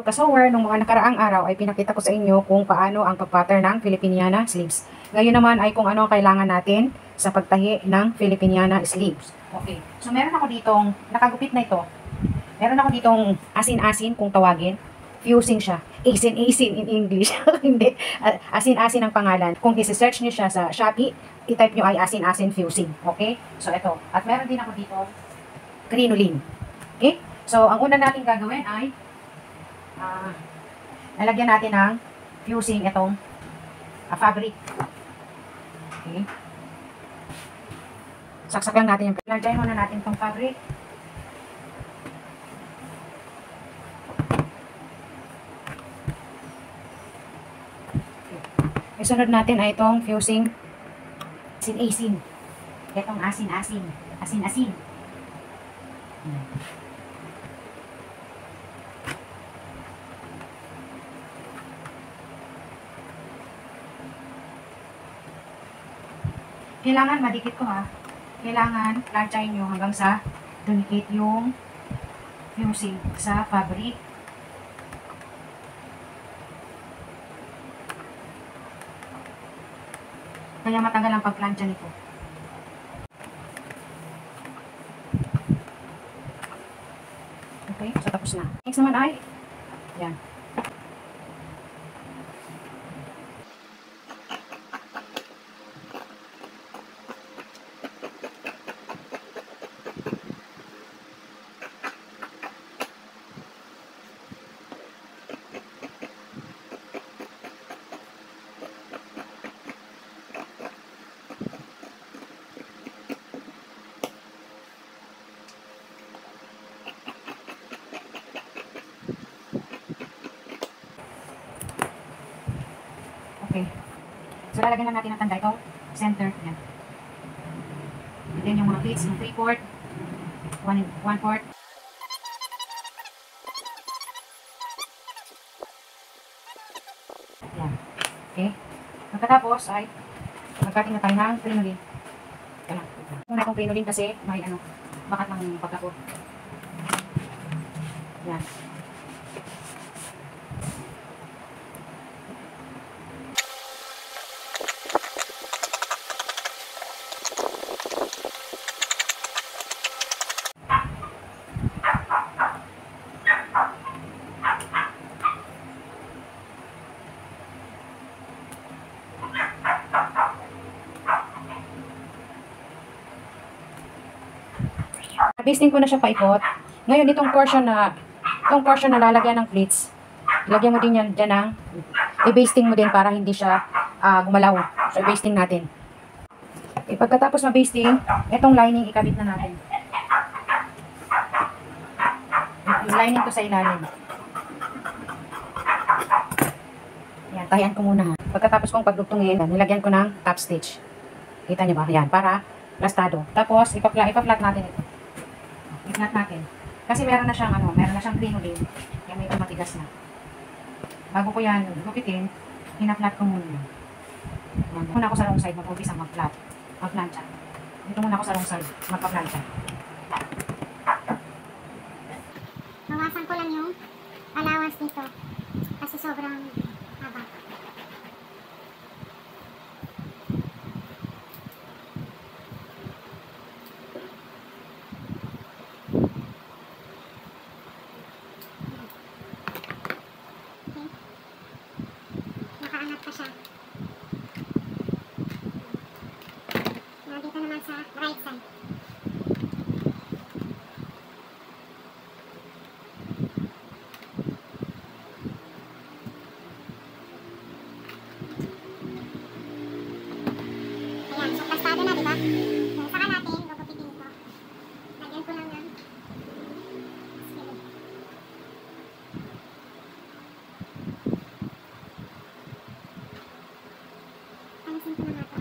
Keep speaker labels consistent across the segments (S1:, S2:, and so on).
S1: Kasawer, nung mga nakaraang araw ay pinakita ko sa inyo kung paano ang pag-pattern ng Filipiniana sleeves. Ngayon naman ay kung ano ang kailangan natin sa pagtahi ng Filipiniana sleeves. Okay, so meron ako ditong, nakagupit na ito. Meron ako ditong asin-asin kung tawagin. Fusing siya. Asin-asin in English. Hindi. Asin-asin ang pangalan. Kung isi-search niyo siya sa Shopee, i-type niyo ay asin-asin fusing. Okay? So ito. At meron din ako dito crinoline. Okay? So ang una natin gagawin ay lalagyan natin ng fusing itong fabric. Okay. Saksak lang natin yung lagyan muna natin itong fabric. Okay. Isunod natin ay itong fusing asin-asin. Itong asin-asin. Asin-asin. Kailangan madikit ko ha. Kailangan plansyahin nyo hanggang sa dumikit yung fusing sa fabric. Kaya matagal ang pagplansya nito. Okay, so tapos na. Next naman ay, yan. Okay. So, lalagyan lang natin ang tanda itong center. Yan. And then yung mga pleats, yung 3/4, 1/4. Yan. Okay. Pagkatapos ay magkating na tayo ng crinoline. Yan lang. Muna itong crinoline kasi may bakat ng pagkakot. Yan. Basting ko na siya paikot. Ngayon, itong portion na lalagyan ng pleats, lagyan mo din yan dyan ng, i-basting mo din para hindi siya gumalaw. So, i-basting natin. Okay, pagkatapos ma-basting, itong lining ikabit na natin. Yung lining to sa ilalim. Yan, tahian ko muna ha. Pagkatapos kong pagdugtungin, nilagyan ko ng top stitch. Kita niyo ba? Yan, para plastado. Tapos, ipa-flat natin ito. I-flat natin. Kasi meron na siyang crinoline. Yan, may matigas na. Bago ko yan gupitin, hina-flat ko muna. Yan. Muna ako sa wrong side, mag-umpisa mag-flat. Mag-plancha. Dito muna ako sa wrong side, magpa-plancha.
S2: Bawasan ko lang yung allowance dito. Kasi sobrang haba. Dito naman sa right side. Ayan, so plastado na, diba? So, saka natin, gugupitin ito. Lagyan ko lang ng skillet. Alisin ko na nga ito.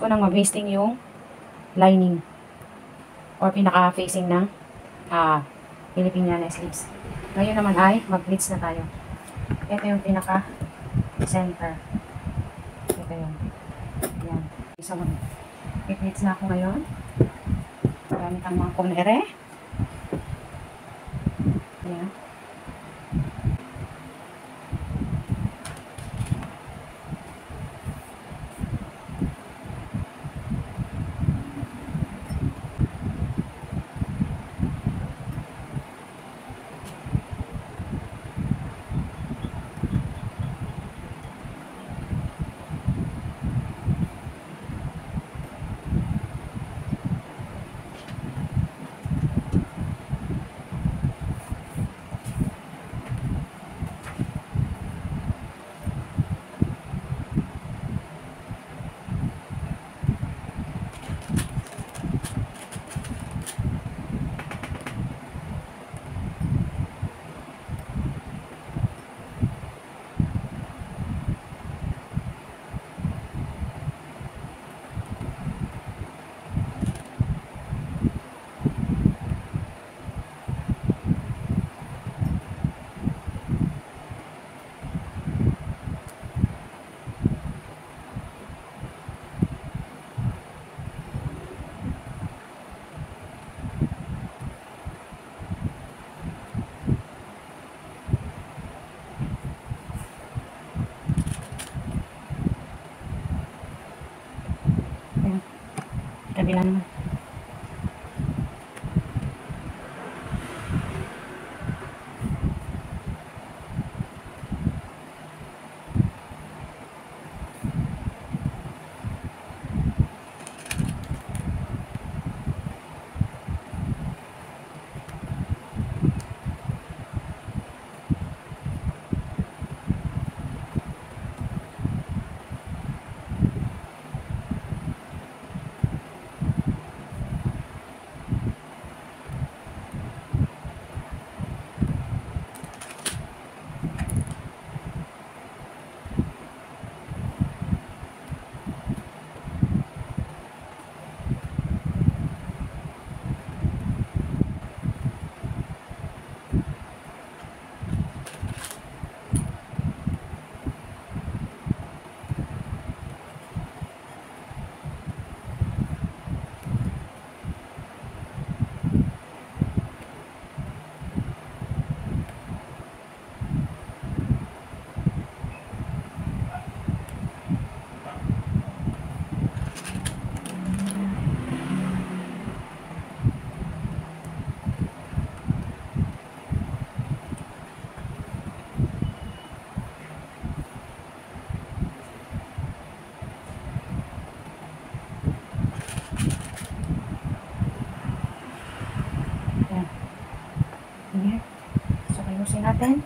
S1: ko nang mabasting yung lining or pinaka-facing ng Filipiniana sleeves. Ngayon naman ay mag-pleats na tayo. Ito yung pinaka-center. Ito yung. Ayan. So, i-pleats na ako ngayon. Gamit ang mga kumere. Ayan. Kabila naman. Ayan. So, ayusin natin.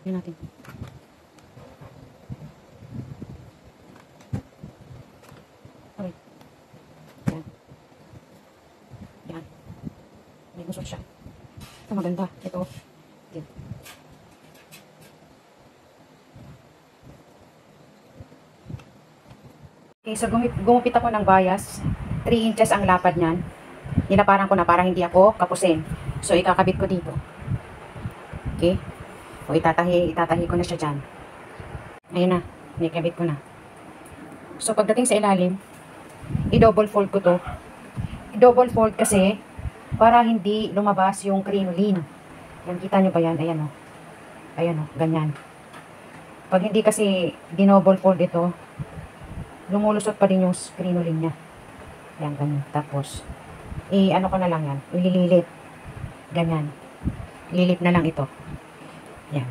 S1: Yan natin. Okay. Yan. Yan. May gusto siya. Ito maganda. Ito. Yan. Okay, so gumupit ako ng bias. 3 inches ang lapad niyan. Nilaparan ko na para hindi ako kapusin. So, ikakabit ko dito. Okay? O, itatahi ko na siya dyan. Ayun na. Nikabit ko na. So, pagdating sa ilalim, i-double fold ko to. I-double fold kasi para hindi lumabas yung crinoline. Yan, kita nyo ba yan? Ayan o. Ayan o, ganyan. Pag hindi kasi dinoble fold ito, lumulusot pa din yung crinoline niya. Yan, ganyan. Tapos, ano ko na lang yan. Ilililit. Ganyan. Lilit na lang ito. Yan.